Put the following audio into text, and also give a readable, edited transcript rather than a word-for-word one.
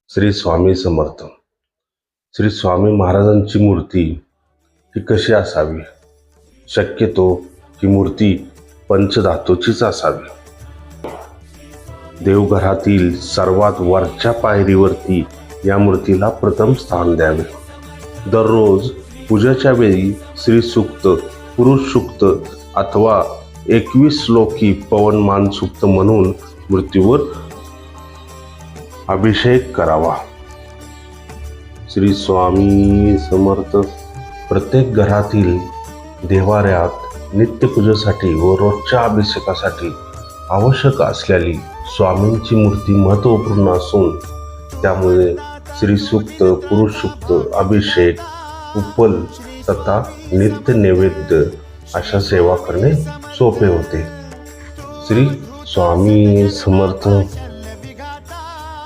श्री स्वामी समर्थ. श्री स्वामी महाराजांची मूर्ती ही कशी असावी? शक्यतो ही मूर्ती पंचधातूचीच असावी. देवघरातील सर्वात वरच्या पायरीवरती या मूर्तीला प्रथम स्थान द्यावे. दररोज पूजेच्या वेळी श्री सूक्त, पुरुष सूक्त अथवा 21 श्लोकी पवनमान सूक्त म्हणून मूर्तीवर अभिषेक करावा. श्री स्वामी समर्थ. प्रत्येक घरातील देवाऱ्यात नित्यपूजेसाठी व रोजच्या अभिषेकासाठी आवश्यक असलेली स्वामींची मूर्ती महत्त्वपूर्ण असून त्यामुळे श्रीसूक्त, पुरुष सूक्त, अभिषेक, उपल तथा नित्य नैवेद्य अशा सेवा करणे सोपे होते. श्री स्वामी समर्थ.